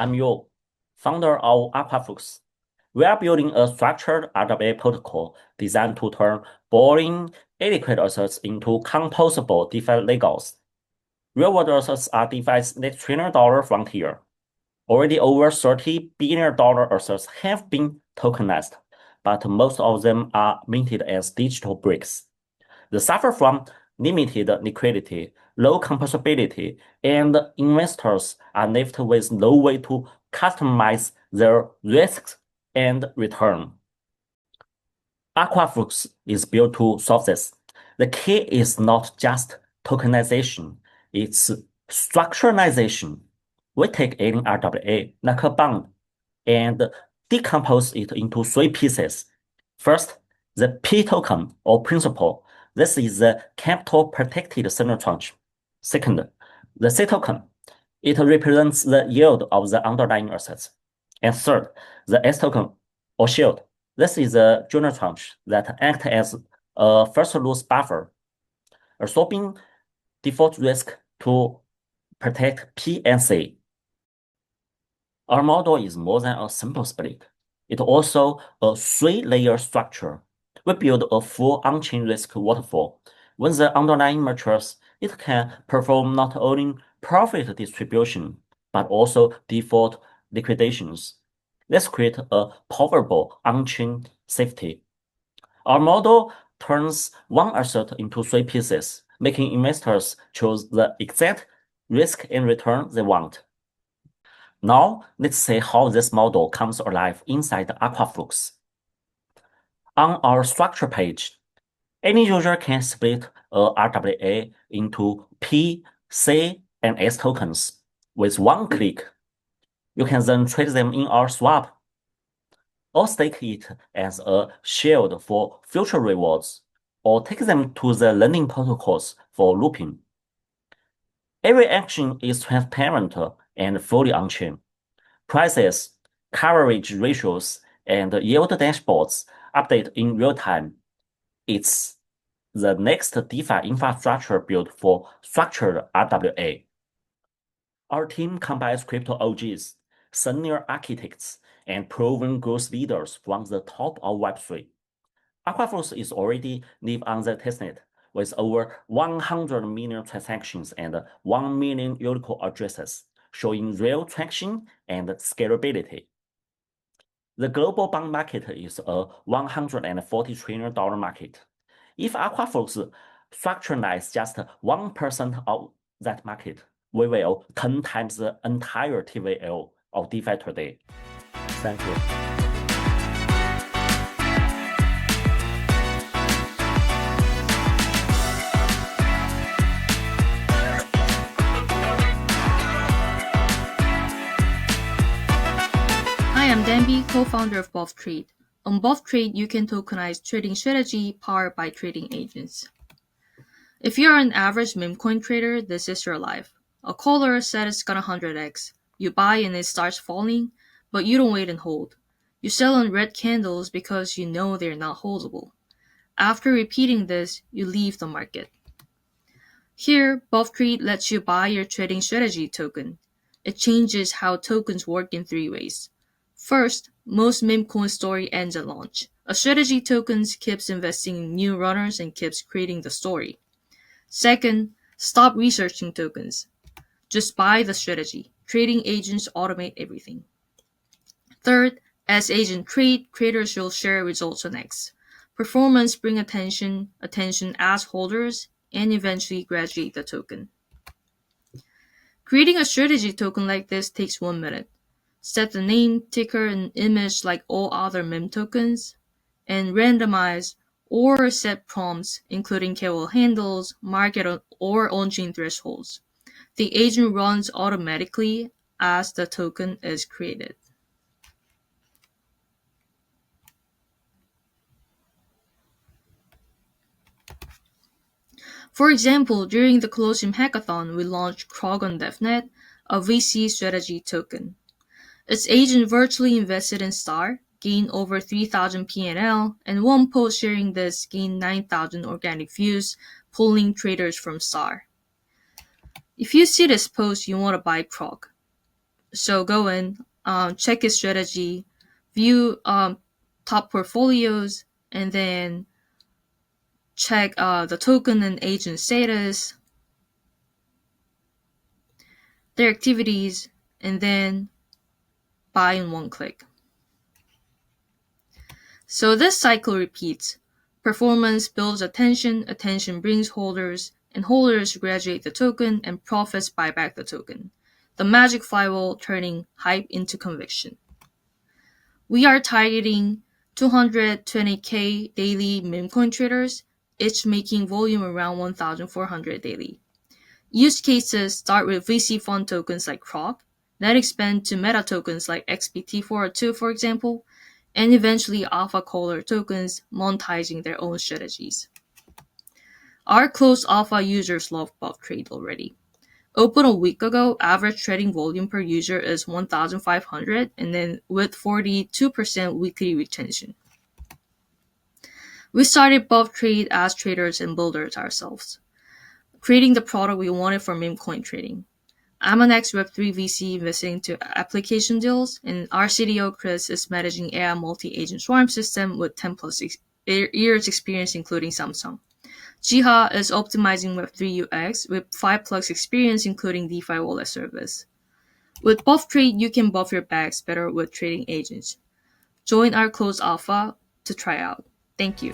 I'm Yu, founder of Aquaflux. We are building a structured RWA protocol designed to turn boring, illiquid assets into composable DeFi Legals. Real-world assets are DeFi's next trillion-dollar frontier. Already over $30 billion assets have been tokenized, but most of them are minted as digital bricks. They suffer from limited liquidity, low composability, and investors are left with no way to customize their risks and return. Aquaflux is built to solve this. The key is not just tokenization, it's structuralization. We take any RWA, like a bond, and decompose it into three pieces. First, the P token or principal. This is the capital protected central tranche. Second, the C token. It represents the yield of the underlying assets. And third, the S token or shield. This is a junior tranche that acts as a first loss buffer, absorbing default risk to protect P and C. Our model is more than a simple split. It's also a three-layer structure. We build a full on-chain risk waterfall. When the underlying matures, it can perform not only profit distribution, but also default liquidations. Let's create a powerful on-chain safety. Our model turns one asset into three pieces, making investors choose the exact risk and return they want. Now, let's see how this model comes alive inside Aquaflux. On our structure page, any user can split a RWA into P, C, and S tokens with one click. You can then trade them in our swap or stake it as a shield for future rewards, or take them to the lending protocols for looping. Every action is transparent and fully on-chain. Prices, coverage ratios, and yield dashboards update in real time. It's the next DeFi infrastructure built for structured RWA. Our team combines crypto OGs, senior architects, and proven growth leaders from the top of Web3. Aquaflux is already live on the testnet with over 100 million transactions and 1 million unique addresses, showing real traction and scalability. The global bond market is a $140 trillion market. If Aquaflux structuralize just 1% of that market, we will 10 times the entire TVL of DeFi today. Thank you. Hi, I'm Danby, co-founder of BothTrade. On BothTrade, you can tokenize trading strategy powered by trading agents. If you're an average meme coin trader, this is your life. A caller said it's gonna 100x. You buy and it starts falling, but you don't wait and hold. You sell on red candles because you know they're not holdable. After repeating this, you leave the market. Here, BothTrade lets you buy your trading strategy token. It changes how tokens work in three ways. First, most meme coin story ends at launch. A strategy token keeps investing in new runners and keeps creating the story. Second, stop researching tokens. Just buy the strategy. Trading agents automate everything. Third, as agents trade, traders will share results on X. Performance bring attention as holders, and eventually graduate the token. Creating a strategy token like this takes 1 minute. Set the name, ticker, and image like all other meme tokens, and randomize or set prompts including KOL handles, market or on-chain thresholds. The agent runs automatically as the token is created. For example, during the Colosseum Hackathon, we launched Krog on DevNet, a VC strategy token. Its agent virtually invested in Star, gained over 3,000 PNL, and one post sharing this gained 9,000 organic views, pulling traders from Star. If you see this post, you want to buy Krog. So go in, check his strategy, view top portfolios, and then check the token and agent status, their activities, and then buy in one click. So this cycle repeats. Performance builds attention, attention brings holders, and holders graduate the token, and profits buy back the token. The magic flywheel turning hype into conviction. We are targeting 220K daily meme coin traders, each making volume around 1,400 daily. Use cases start with VC fund tokens like Croc, then expand to meta tokens like XBT402, for example, and eventually alpha caller tokens monetizing their own strategies. Our closed alpha users love buff trade already. Open a week ago, average trading volume per user is 1,500, and then with 42% weekly retention. We started buff trade as traders and builders ourselves, creating the product we wanted for meme coin trading. I'm an ex-Web3 VC investing into application deals, and our CDO Chris is managing AI multi-agent swarm system with 10 plus years experience, including Samsung. Jiha is optimizing Web3 UX with 5 plus experience, including DeFi wallet service. With Buff Trade, you can buff your bags better with trading agents. Join our closed alpha to try out. Thank you.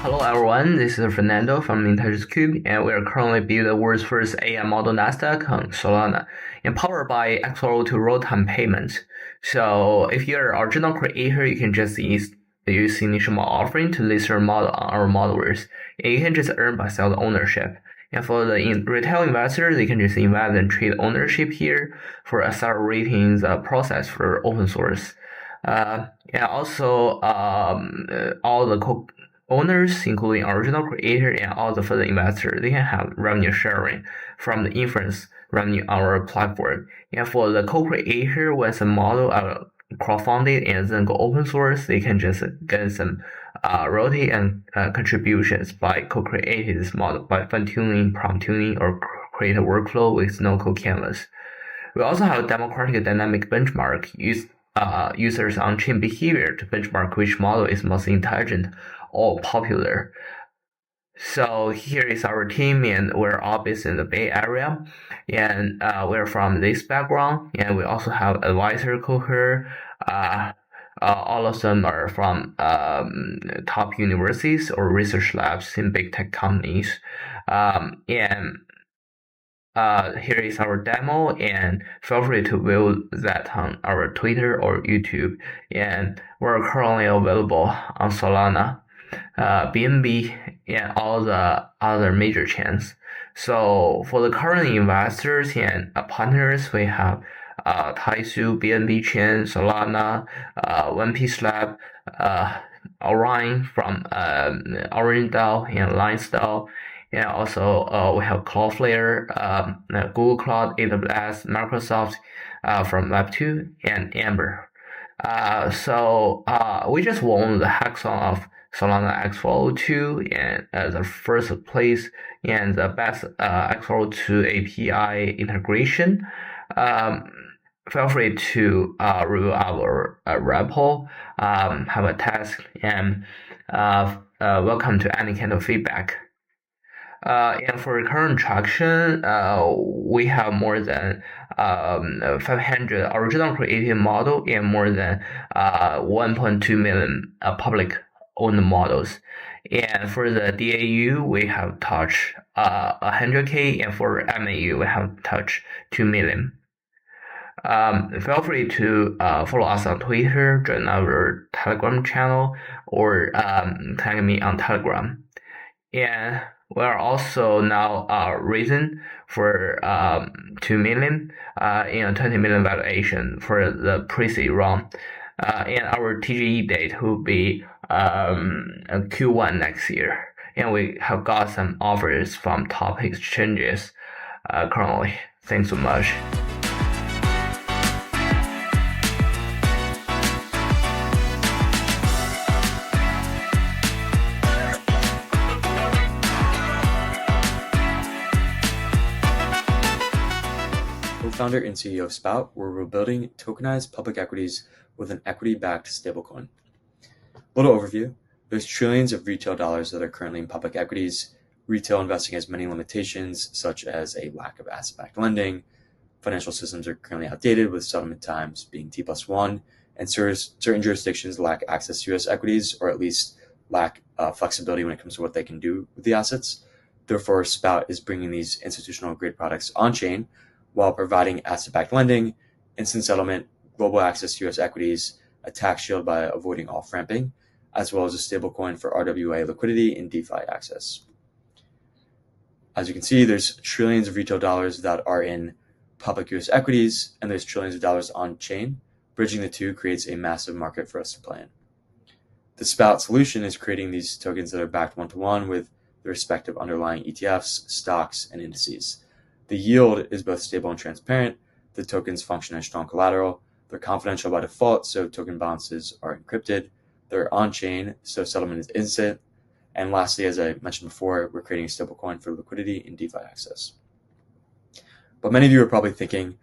Hello everyone, this is Fernando from Intelligence Cube, and we are currently building the world's first AI model Nasdaq on Solana, and powered by Accelerator real-time payments. So if you're an original creator, you can just use initial model offering to list your model on our modelverse, and you can just earn by sell ownership. And for the retail investors, they can just invest and trade ownership here for accelerating the process for open source. And also all the owners, including original creator and all the further investors, they can have revenue sharing from the inference revenue on our platform. And for the co-creator, once the model crowdfunded and then go open source, they can just get some royalty and contributions by co-creating this model by fine-tuning, prompt tuning, or create a workflow with no-code canvas. We also have a democratic dynamic benchmark users on-chain behavior to benchmark which model is most intelligent or popular. So here is our team, and we're all based in the Bay Area, and we're from this background, and we also have advisor cohort. All of them are from top universities or research labs in big tech companies. Here is our demo, and feel free to view that on our Twitter or YouTube. And we're currently available on Solana, BNB, and all the other major chains. So for the current investors and partners, we have Taisu, BNB chain, Solana, OnePiece Lab, Orion from Orange DAO and Lines DAO. And also we have Cloudflare, Google Cloud, AWS, Microsoft from Web2, and Amber. So we just won the hackathon of Solana X402 and the first place and the best X402 API integration. Feel free to review our repo, have a test, and welcome to any kind of feedback. And for current traction, we have more than 500 original creative model and more than 1.2 million public owned models. And for the DAU, we have touched 100K, and for MAU, we have touched 2 million. Feel free to follow us on Twitter, join our Telegram channel, or tag me on Telegram. And we are also now raising for 2 million and 20 million valuation for the pre-seed round. And our TGE date will be Q1 next year. And we have got some offers from top exchanges currently. Thanks so much. co-founder and CEO of Spout, where we're building tokenized public equities with an equity-backed stablecoin. Little overview. There's trillions of retail dollars that are currently in public equities. Retail investing has many limitations, such as a lack of asset-backed lending. Financial systems are currently outdated, with settlement times being T+1, and certain jurisdictions lack access to U.S. equities, or at least lack flexibility when it comes to what they can do with the assets. Therefore, Spout is bringing these institutional grade products on-chain while providing asset-backed lending, instant settlement, global access to U.S. equities, a tax shield by avoiding off-ramping, as well as a stablecoin for RWA liquidity and DeFi access. As you can see, there's trillions of retail dollars that are in public U.S. equities, and there's trillions of dollars on-chain. Bridging the two creates a massive market for us to play in. The Spout solution is creating these tokens that are backed one-to-one with the respective underlying ETFs, stocks, and indices. The yield is both stable and transparent. The tokens function as strong collateral. They're confidential by default, so token balances are encrypted. They're on-chain, so settlement is instant. And lastly, as I mentioned before, we're creating a stablecoin for liquidity and DeFi access. But many of you are probably thinking,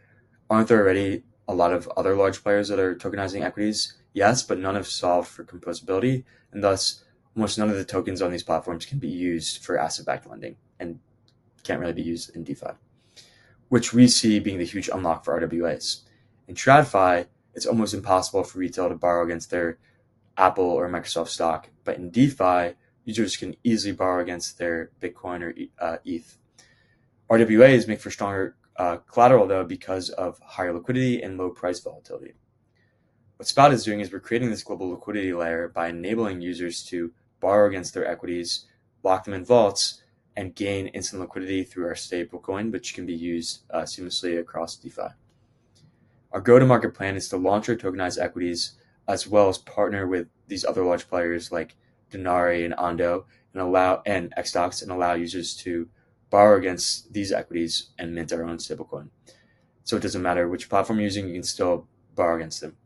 aren't there already a lot of other large players that are tokenizing equities? Yes, but none have solved for composability, and thus almost none of the tokens on these platforms can be used for asset-backed lending and can't really be used in DeFi, which we see being the huge unlock for RWAs. In TradFi, it's almost impossible for retail to borrow against their Apple or Microsoft stock, but in DeFi, users can easily borrow against their Bitcoin or ETH. RWAs make for stronger collateral, though, because of higher liquidity and low price volatility. What Spout is doing is we're creating this global liquidity layer by enabling users to borrow against their equities, lock them in vaults, and gain instant liquidity through our stablecoin, which can be used seamlessly across DeFi. Our go-to-market plan is to launch our tokenized equities, as well as partner with these other large players like Denari and Ondo and Xdocs, and allow users to borrow against these equities and mint our own stablecoin. So it doesn't matter which platform you're using, you can still borrow against them.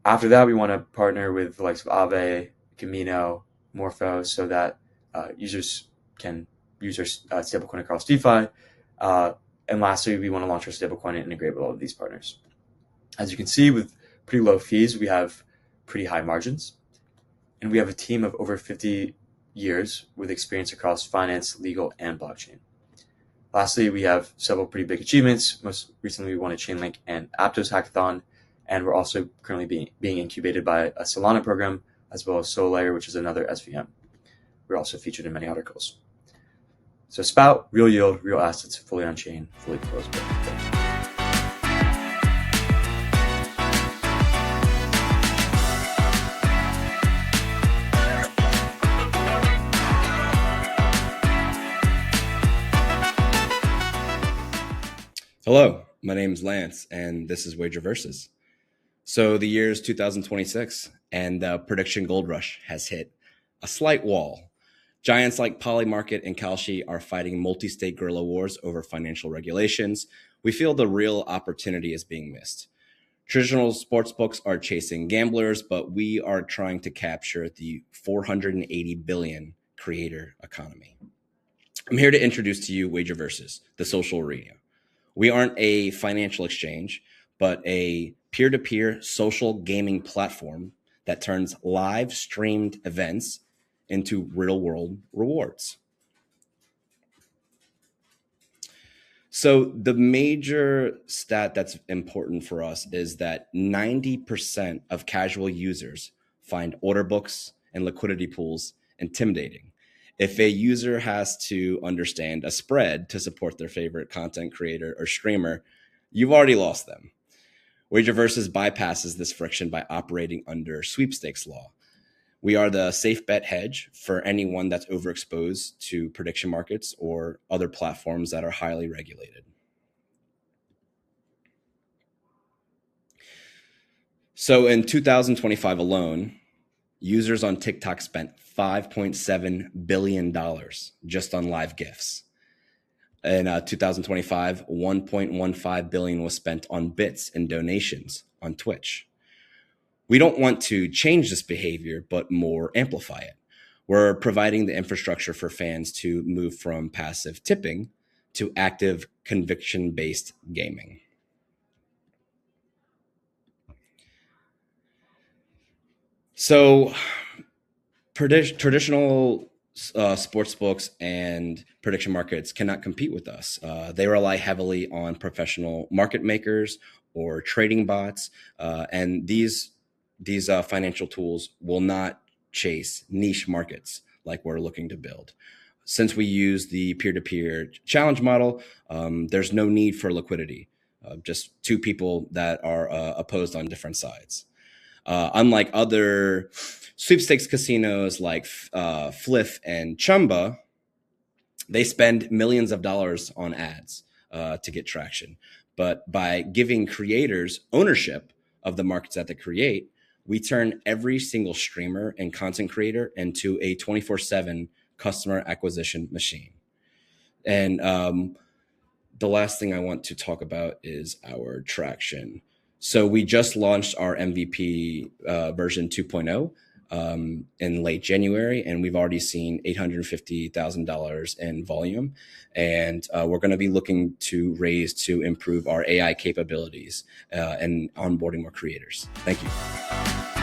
After that, we want to partner with the likes of Aave, Camino, Morpho, so that users can use our stablecoin across DeFi. And lastly, we want to launch our stablecoin and integrate with all of these partners. As you can see, with pretty low fees, we have pretty high margins. And we have a team of over 50 years with experience across finance, legal, and blockchain. Lastly, we have several pretty big achievements. Most recently, we won a Chainlink and Aptos hackathon, and we're also currently being incubated by a Solana program, as well as Solana, which is another SVM. We're also featured in many articles. So Spout, real yield, real assets, fully on-chain, fully composable. Thank you. Hello, my name is Lance, and this is Wager Versus. So the year is 2026, and the prediction gold rush has hit a slight wall. Giants like Polymarket and Kalshi are fighting multi-state guerrilla wars over financial regulations. We feel the real opportunity is being missed. Traditional sportsbooks are chasing gamblers, but we are trying to capture the 480 billion creator economy. I'm here to introduce to you Wager Versus, the social arena. We aren't a financial exchange, but a peer-to-peer social gaming platform that turns live streamed events into real-world rewards. So the major stat that's important for us is that 90% of casual users find order books and liquidity pools intimidating. If a user has to understand a spread to support their favorite content creator or streamer, you've already lost them. Wager Versus bypasses this friction by operating under sweepstakes law. We are the safe bet hedge for anyone that's overexposed to prediction markets or other platforms that are highly regulated. So in 2025 alone, users on TikTok spent $5.7 billion just on live gifts. In 2025, $1.15 billion was spent on bits and donations on Twitch. We don't want to change this behavior, but more amplify it. We're providing the infrastructure for fans to move from passive tipping to active conviction-based gaming. So traditional sports books and prediction markets cannot compete with us. They rely heavily on professional market makers or trading bots, and these financial tools will not chase niche markets like we're looking to build. Since we use the peer-to-peer challenge model, there's no need for liquidity. Just two people that are opposed on different sides. Unlike other sweepstakes casinos like Fliff and Chumba, they spend millions of dollars on ads to get traction. But by giving creators ownership of the markets that they create, we turn every single streamer and content creator into a 24/7 customer acquisition machine. And the last thing I want to talk about is our traction. So we just launched our MVP version 2.0 in late January, and we've already seen $850,000 in volume. And we're going to be looking to raise to improve our AI capabilities and onboarding more creators. Thank you.